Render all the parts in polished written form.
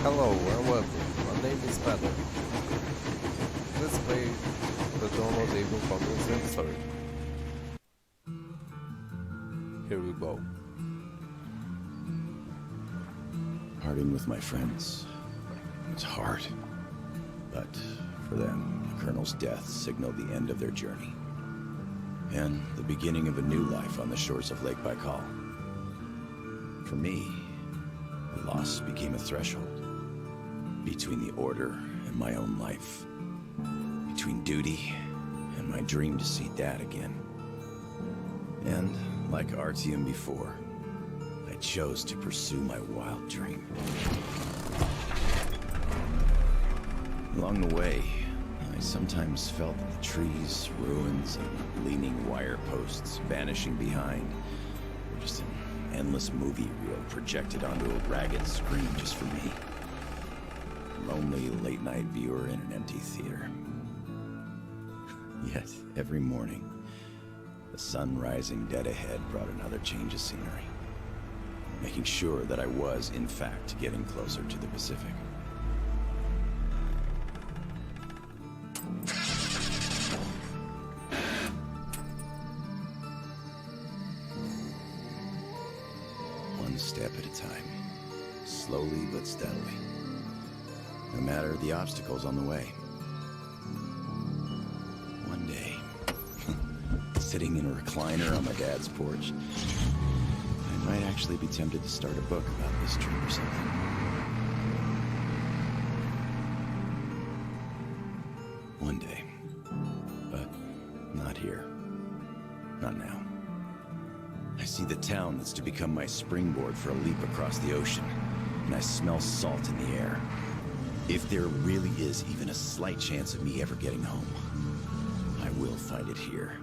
Hello and welcome. My name is Paddock. Let's play the download Able Comics episode. Here we go. Parting with my friends was hard, but for them, the Colonel's death signaled the end of their journey and the beginning of a new life on the shores of Lake Baikal. For me, the loss became a threshold between the Order and my own life, between duty and my dream to see Dad again. And like Artyom before, I chose to pursue my wild dream. Along the way, I sometimes felt that the trees, ruins, and leaning wire posts vanishing behind were just an endless movie reel projected onto a ragged screen just for me. A lonely late-night viewer in an empty theater. Yet, every morning, the sun rising dead ahead brought another change of scenery, making sure that I was, in fact, getting closer to the Pacific. One step at a time, slowly but steadily, no matter the obstacles on the way. One day, sitting in a recliner on my dad's porch, I might actually be tempted to start a book about this trip or something. One day. But not here. Not now. I see the town that's to become my springboard for a leap across the ocean, and I smell salt in the air. If there really is even a slight chance of me ever getting home, I will find it here.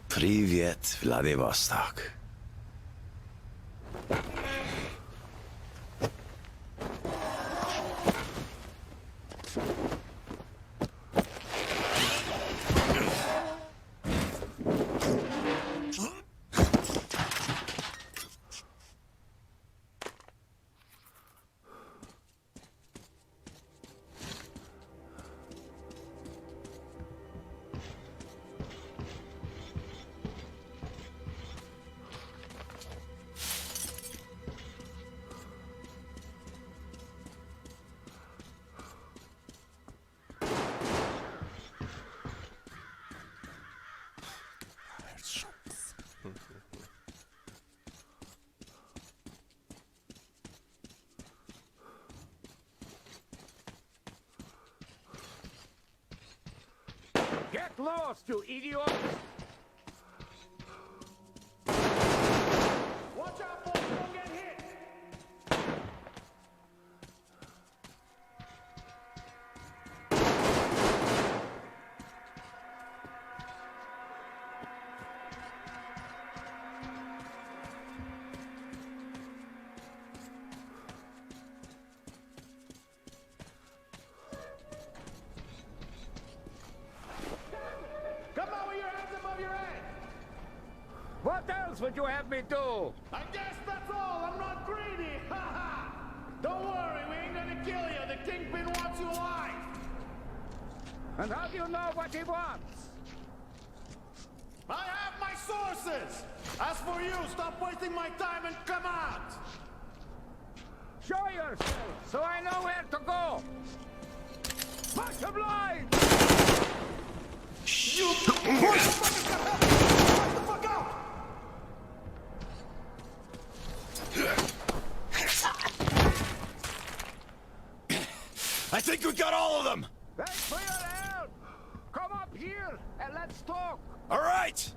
Привет, Vladivostok. Get lost, you idiot! Watch out, boys! Don't get hit! Come on with your hands above your head! What else would you have me do? I guess that's all. I'm not greedy. Ha ha! Don't worry, we ain't gonna kill you. The Kingpin wants you alive. And how do you know what he wants? I have my sources. As for you, stop wasting my time and come out. Show yourself, so I know where to go. Much obliged. You what the fuck out! I think we got all of them! Thanks for your help! Come up here and let's talk! All right!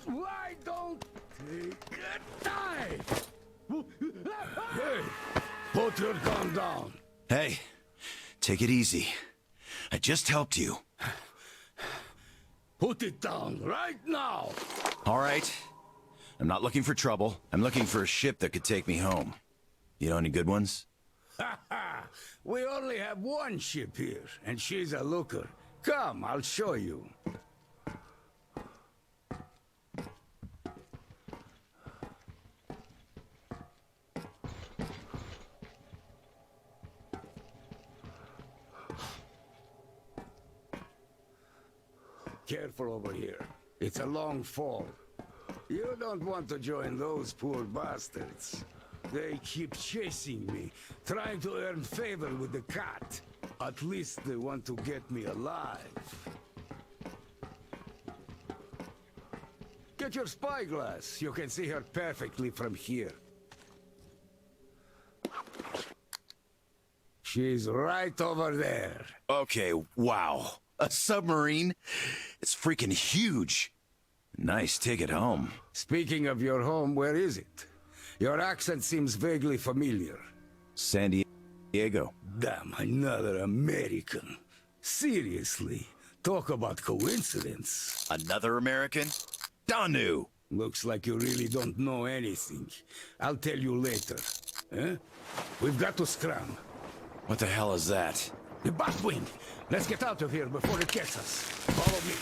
Why don't take a dive? Hey, put your gun down. Hey, take it easy. I just helped you. Put it down right now. All right. I'm not looking for trouble. I'm looking for a ship that could take me home. You know any good ones? Ha ha! We only have one ship here, and she's a looker. Come, I'll show you. Careful over here. It's a long fall. You don't want to join those poor bastards. They keep chasing me, trying to earn favor with the cat. At least they want to get me alive. Get your spyglass. You can see her perfectly from here. She's right over there. Okay, wow. A submarine? It's freaking huge. Nice ticket home. Speaking of your home, where is it? Your accent seems vaguely familiar. San Diego. Damn, another American. Seriously, talk about coincidence. Another American? Danu! Looks like you really don't know anything. I'll tell you later. Huh? We've got to scram. What the hell is that? The Batwing! Let's get out of here before it gets us. Follow me.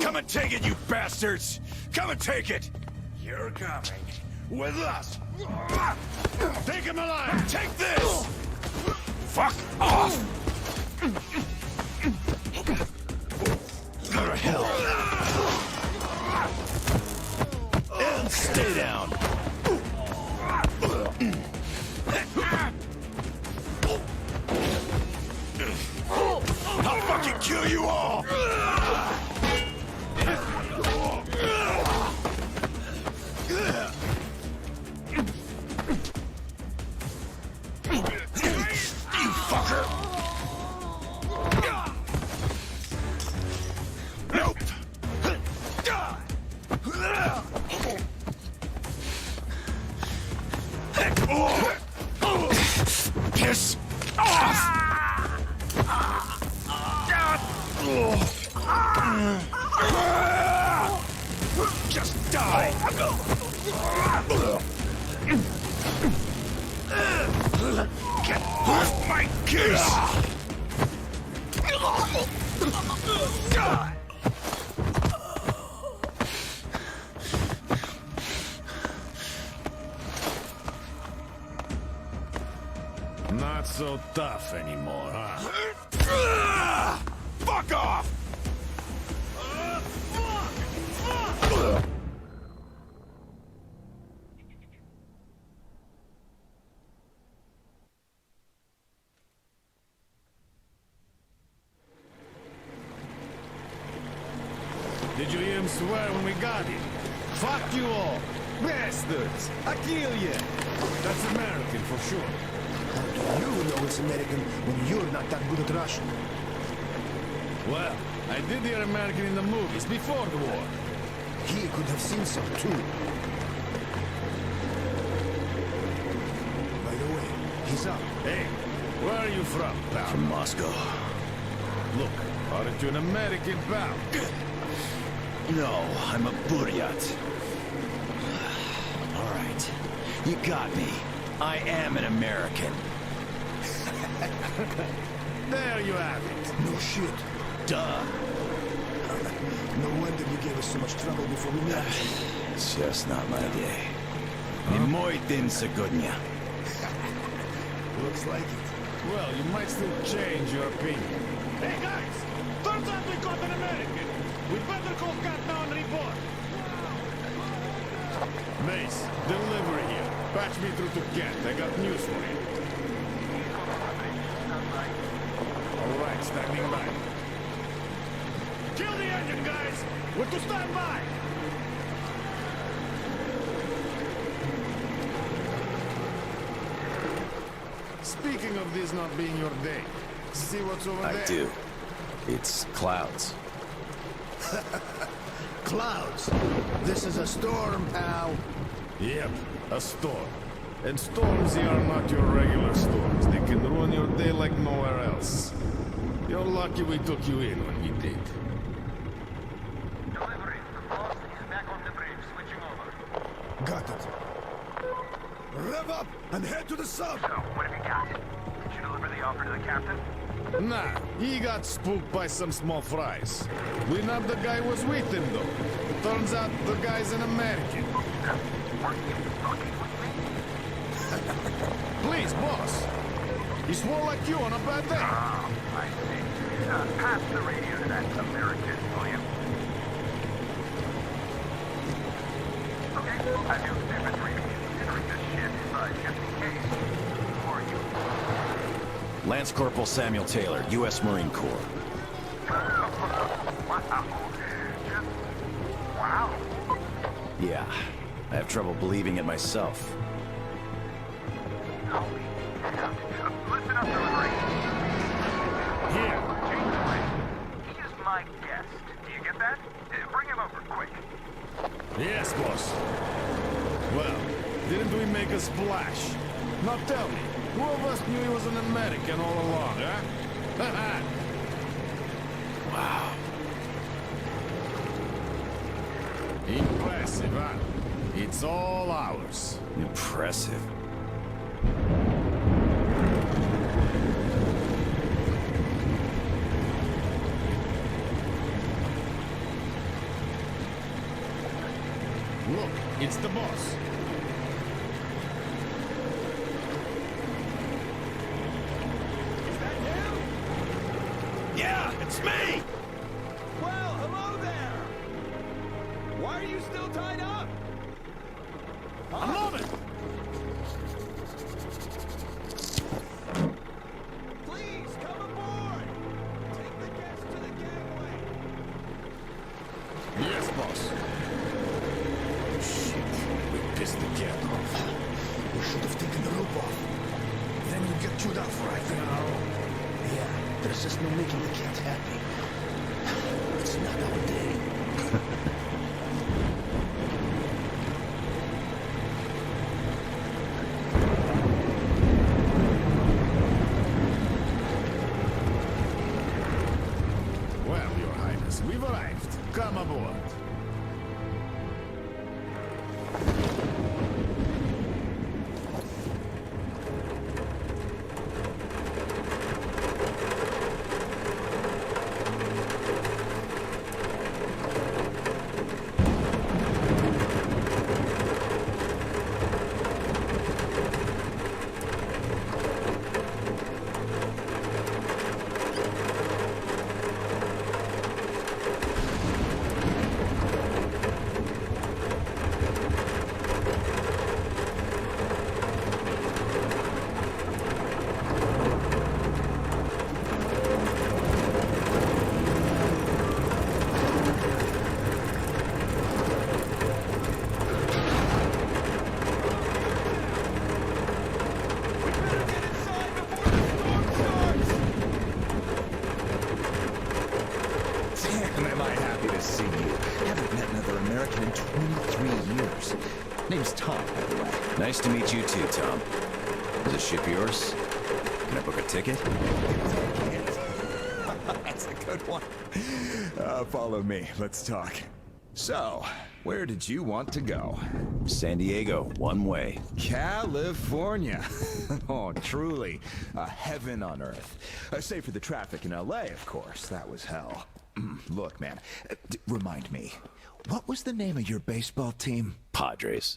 Come and take it, you bastards! Come and take it! You're coming with us! Take him alive! Take this! Fuck off! Go to hell! And stay down! I'll fucking kill you all! You fucker! Nope! Piss off! Just die! Get off my case! Not so tough anymore, huh? Fuck off! Did you hear him swear when we got him? Fuck you all! Bastards! I kill you! That's American for sure. How do you know it's American when you're not that good at Russian? Well, I did hear American in the movies before the war. He could have seen some too. By the way, he's up. Hey, where are you from, pal? From Moscow. Look, aren't you an American, pal? No, I'm a Buryat. All right, you got me. I am an American. There you have it. No shit. Duh. No wonder you gave us so much trouble before we met. It's just not my day. Не мой день сегодня. Looks like it. Well, you might still change your opinion. Hey, guys! Turns out we caught an American! We better call Cat now and report! Mace, delivery here. Patch me through to Kent. I got news for you. All right, standing by. Kill the engine, guys! We're to stand by! Speaking of this not being your day, see what's over there? I do. It's clouds. Clouds. This is a storm, pal. Yep, a storm. And storms here are not your regular storms. They can ruin your day like nowhere else. You're lucky we took you in when we did. Delivery. The boss is back on the bridge, switching over. Got it. Rev up and head to the sub. So, what have you got? Did you deliver the offer to the captain? Nah, he got spooked by some small fries. We nabbed the guy who was with him, though. Turns out the guy's an American. Were you fucking with me? Please, boss. He swore like you on a bad day. Oh, I see. Pass the radio to that American, will you? Okay, I do infantry. Considering this shit, just in case. Who are you? Lance Corporal Samuel Taylor, U.S. Marine Corps. Wow. Just... wow. Yeah, I have trouble believing it myself. Holy crap. Listen up, delivery. Here. Change the way. He is my guest. Do you get that? Bring him over, quick. Yes, boss. Well, didn't we make a splash? Now tell me, who of us knew he was an American all along, huh? Wow. Impressive, huh? It's all ours. Impressive. It's the boss. Is that him? Yeah, it's me! Well, hello there. Why are you still tied up? A moment! Please come aboard. Take the guests to the gangway. Yes, boss. Shit, we pissed the cat off. We should have taken the rope off. Then you get chewed off right now. Yeah, there's just no making the cat happy. It's not our day. Well, Your Highness, we've arrived. Come aboard. Damn, am I happy to see you. Haven't met another American in 23 years. Name's Tom, by the way. Nice to meet you too, Tom. Is the ship yours? Can I book a ticket? That's a good one. Follow me. Let's talk. So, where did you want to go? San Diego, one way. California. Oh, truly. A heaven on earth. Save for the traffic in LA, of course. That was hell. Look, man. Remind me. What was the name of your baseball team? Padres.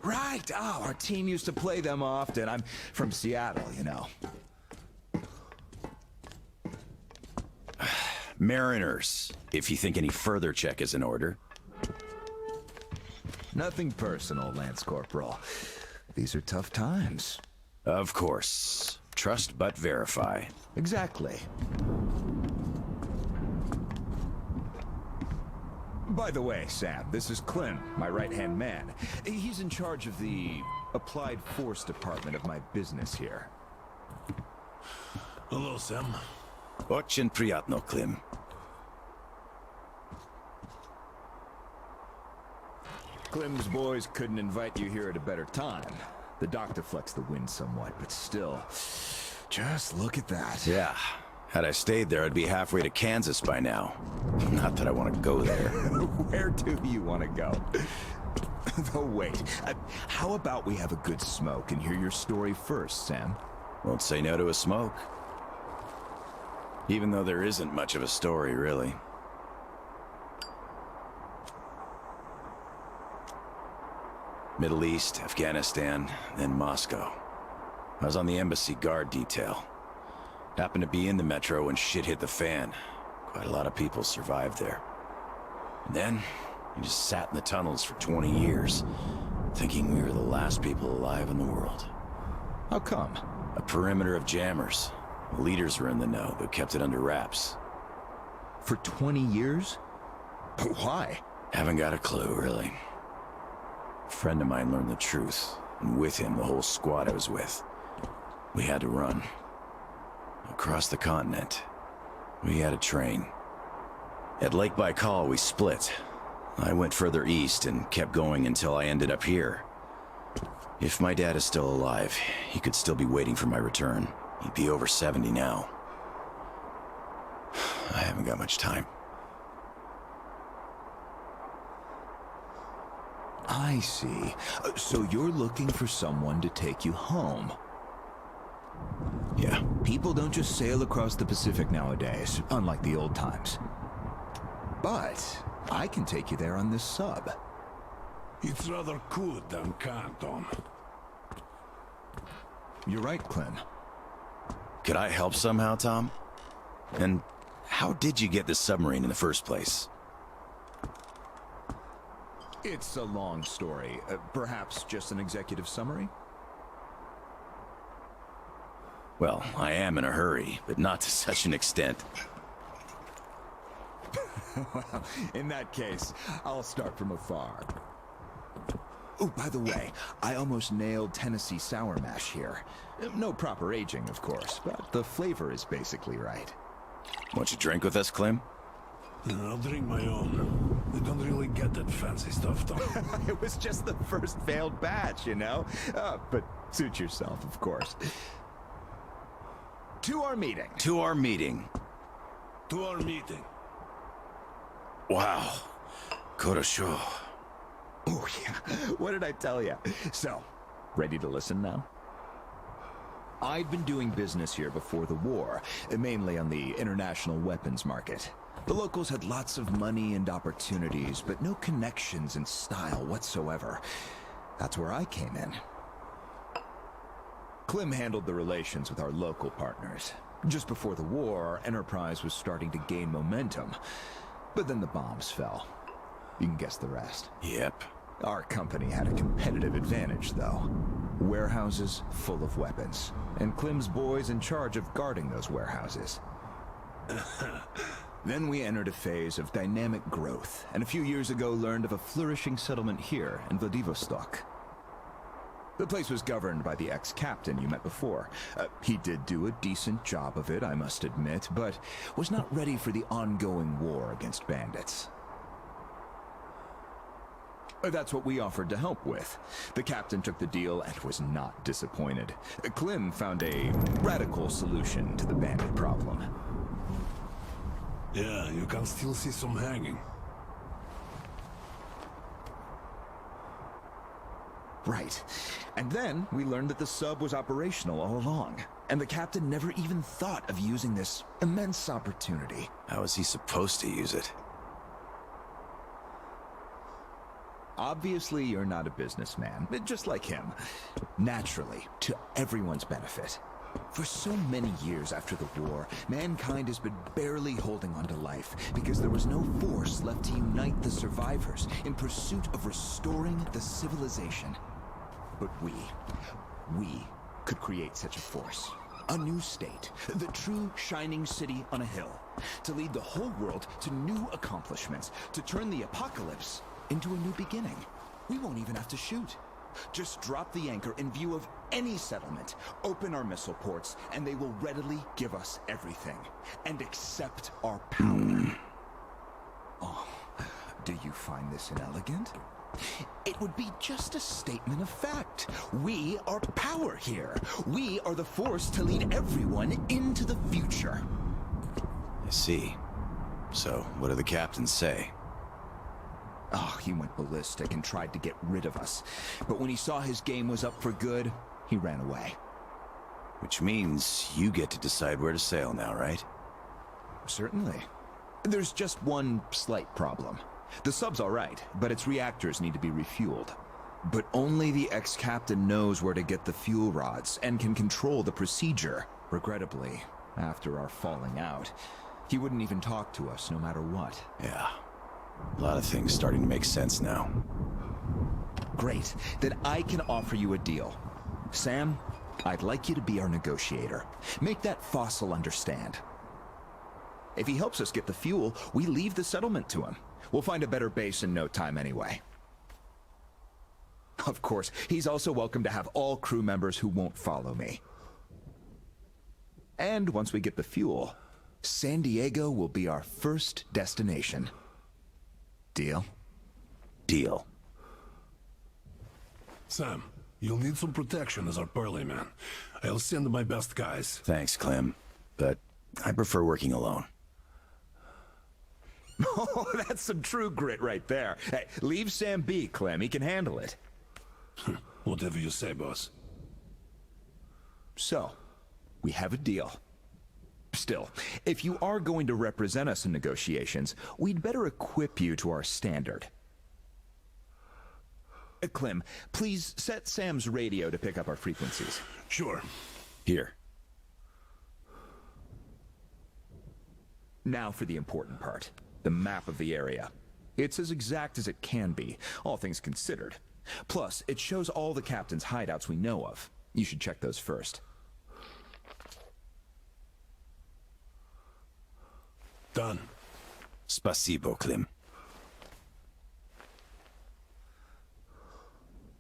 Right. Oh, our team used to play them often. I'm from Seattle, you know. Mariners, if you think any further check is in order. Nothing personal, Lance Corporal. These are tough times. Of course. Trust but verify. Exactly. By the way, Sam, this is Clem, my right-hand man. He's in charge of the Applied Force Department of my business here. Hello, Sam. Очень приятно, Clem. Clem's boys couldn't invite you here at a better time. The doctor flexed the wind somewhat, but still, just look at that. Yeah. Had I stayed there, I'd be halfway to Kansas by now. Not that I want to go there. Where do you want to go? Oh, wait. How about we have a good smoke and hear your story first, Sam? Won't say no to a smoke. Even though there isn't much of a story, really. Middle East, Afghanistan, then Moscow. I was on the embassy guard detail. Happened to be in the metro when shit hit the fan. Quite a lot of people survived there. And then, we just sat in the tunnels for 20 years, thinking we were the last people alive in the world. How come? A perimeter of jammers. The leaders were in the know, but kept it under wraps. For 20 years? But why? Haven't got a clue, really. A friend of mine learned the truth, and with him, the whole squad I was with. We had to run. Across the continent. We had a train. At Lake Baikal, we split. I went further east and kept going until I ended up here. If my dad is still alive, he could still be waiting for my return. He'd be over 70 now. I haven't got much time. I see. So you're looking for someone to take you home. Yeah. People don't just sail across the Pacific nowadays, unlike the old times. But I can take you there on this sub. It's rather could than can, Tom. You're right, Clem. Could I help somehow, Tom? And how did you get this submarine in the first place? It's a long story. Perhaps just an executive summary? Well, I am in a hurry, but not to such an extent. Well, in that case, I'll start from afar. Oh, by the way, I almost nailed Tennessee sour mash here. No proper aging, of course, but the flavor is basically right. Want you drink with us, Clem? I'll drink my own. I don't really get that fancy stuff, Tom. It was just the first failed batch, you know? But suit yourself, of course. To our meeting. To our meeting. To our meeting. Wow. Korosho. Oh, yeah. What did I tell you? So, ready to listen now? I'd been doing business here before the war, mainly on the international weapons market. The locals had lots of money and opportunities, but no connections and style whatsoever. That's where I came in. Clem handled the relations with our local partners. Just before the war, our enterprise was starting to gain momentum. But then the bombs fell. You can guess the rest. Yep. Our company had a competitive advantage, though. Warehouses full of weapons, and Clem's boys in charge of guarding those warehouses. Then we entered a phase of dynamic growth, and a few years ago learned of a flourishing settlement here in Vladivostok. The place was governed by the ex-captain you met before. He did do a decent job of it, I must admit, but was not ready for the ongoing war against bandits. That's what we offered to help with. The captain took the deal and was not disappointed. Clem found a radical solution to the bandit problem. Yeah, you can still see some hanging. Right. And then we learned that the sub was operational all along, and the captain never even thought of using this immense opportunity. How is he supposed to use it? Obviously, you're not a businessman, just like him. Naturally, to everyone's benefit. For so many years after the war, mankind has been barely holding on to life because there was no force left to unite the survivors in pursuit of restoring the civilization. But we could create such a force. A new state, the true shining city on a hill, to lead the whole world to new accomplishments, to turn the apocalypse into a new beginning. We won't even have to shoot. Just drop the anchor in view of any settlement, open our missile ports, and they will readily give us everything, and accept our power. Oh, do you find this inelegant? It would be just a statement of fact. We are power here. We are the force to lead everyone into the future. I see. So, what do the captains say? Oh, he went ballistic and tried to get rid of us. But when he saw his game was up for good, he ran away. Which means you get to decide where to sail now, right? Certainly. There's just one slight problem. The sub's all right, but its reactors need to be refueled. But only the ex-captain knows where to get the fuel rods and can control the procedure. Regrettably, after our falling out, he wouldn't even talk to us no matter what. Yeah. A lot of things starting to make sense now. Great. Then I can offer you a deal. Sam, I'd like you to be our negotiator. Make that fossil understand. If he helps us get the fuel, we leave the settlement to him. We'll find a better base in no time anyway. Of course, he's also welcome to have all crew members who won't follow me. And once we get the fuel, San Diego will be our first destination. Deal? Deal. Sam, you'll need some protection as our Pearly man. I'll send my best guys. Thanks, Clem. But I prefer working alone. Oh, that's some true grit right there. Hey, leave Sam be, Clem. He can handle it. Whatever you say, boss. So, we have a deal. Still, if you are going to represent us in negotiations, we'd better equip you to our standard. Clem, please set Sam's radio to pick up our frequencies. Sure. Here. Now for the important part. The map of the area. It's as exact as it can be, all things considered. Plus, it shows all the captain's hideouts we know of. You should check those first. Done. Spasibo, Clem.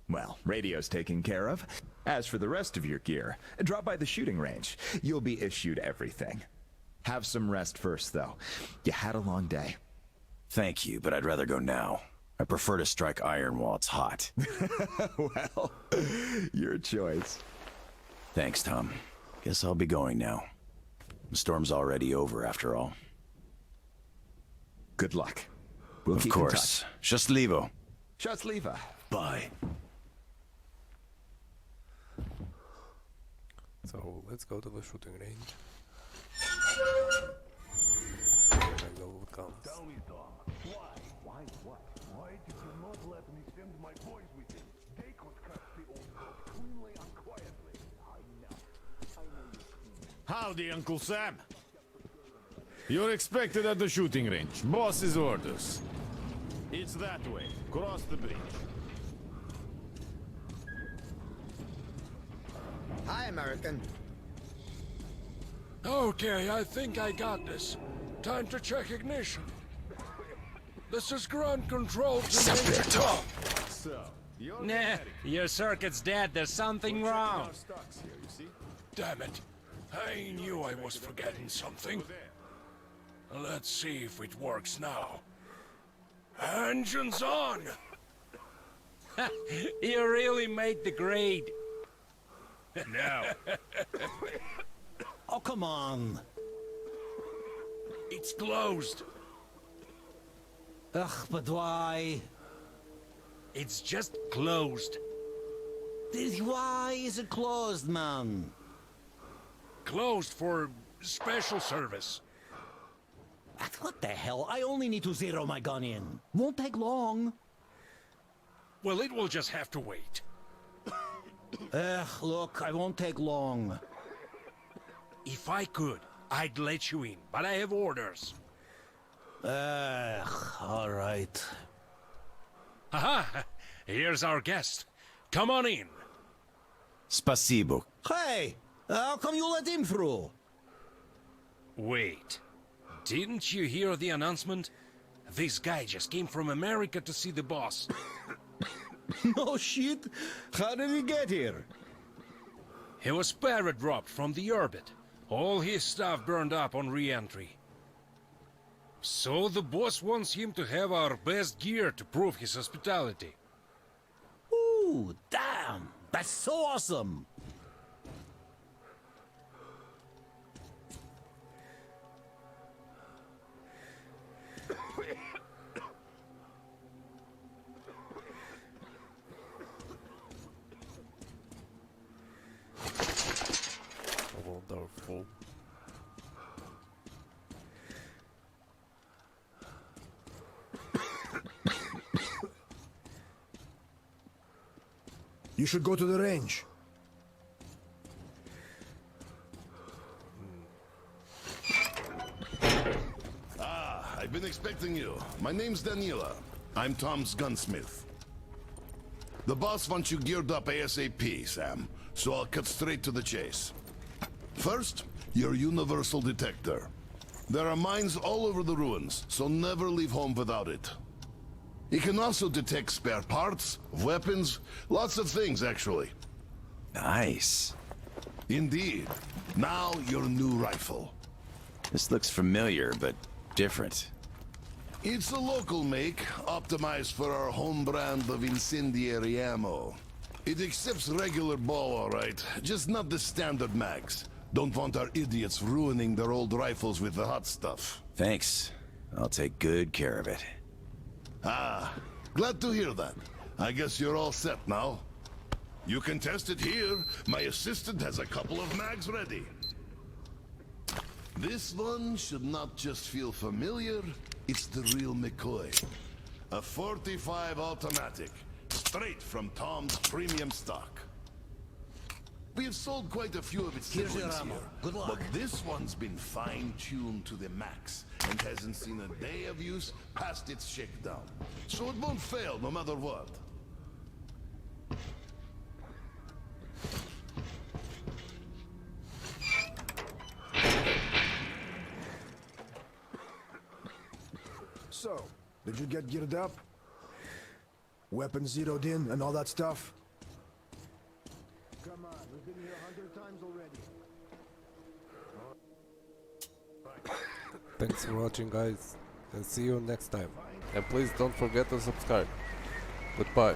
Well, radio's taken care of. As for the rest of your gear, drop by the shooting range. You'll be issued everything. Have some rest first, though. You had a long day. Thank you, but I'd rather go now. I prefer to strike iron while it's hot. Well, your choice. Thanks, Tom. Guess I'll be going now. The storm's already over, after all. Good luck. We'll Of keep course. Счастливо. Счастливо. Bye. So let's go to the shooting range. Here I go with guns. Tell me, Tom. Why? Why what? Why did you not let me send my boys with him? They could cut the old rope cleanly and quietly. I know you. Howdy, Uncle Sam. You're expected at the shooting range. Boss's orders. It's that way. Cross the bridge. Hi, American. Okay, I think I got this. Time to check ignition. This is ground control to Stop there, Tom. So, you're Nah, your circuit's dead. There's something wrong. stocks here, you see? Damn it. I knew I was forgetting something. Let's see if it works now. Engines on! You really made the grade. Now. Oh, come on. It's closed. Ugh, but why? It's just closed. Why is it closed, man? Closed for special service. What the hell? I only need to zero my gun in. Won't take long. Well, it will just have to wait. Ugh, look, I won't take long. If I could, I'd let you in, but I have orders. Ugh, all right. Aha! Here's our guest. Come on in. Spasibo. Hey, how come you let him through? Wait. Didn't you hear the announcement? This guy just came from America to see the boss. No shit. How did he get here? He was para-dropped from the orbit. All his stuff burned up on re-entry. So the boss wants him to have our best gear to prove his hospitality. Ooh, damn. That's so awesome. Wonderful. You should go to the range. I've been expecting you. My name's Danila. I'm Tom's gunsmith. The boss wants you geared up ASAP, Sam, so I'll cut straight to the chase. First, your universal detector. There are mines all over the ruins, so never leave home without it. It can also detect spare parts, weapons, lots of things, actually. Nice. Indeed. Now, your new rifle. This looks familiar, but different. It's a local make, optimized for our home brand of incendiary ammo. It accepts regular ball, all right, just not the standard mags. Don't want our idiots ruining their old rifles with the hot stuff. Thanks. I'll take good care of it. Ah, glad to hear that. I guess you're all set now. You can test it here. My assistant has a couple of mags ready. This one should not just feel familiar, it's the real McCoy. A 45 automatic. straight from Tom's premium stock. We have sold quite a few of its Here's your siblings ammo. here, Good luck. but this one's been fine-tuned to the max and hasn't seen a day of use past its shakedown. So it won't fail no matter what. So, did you get geared up? Weapons zeroed in and all that stuff? Come on, we've been here 100 times already. Thanks for watching, guys, and see you next time. And please don't forget to subscribe. Goodbye.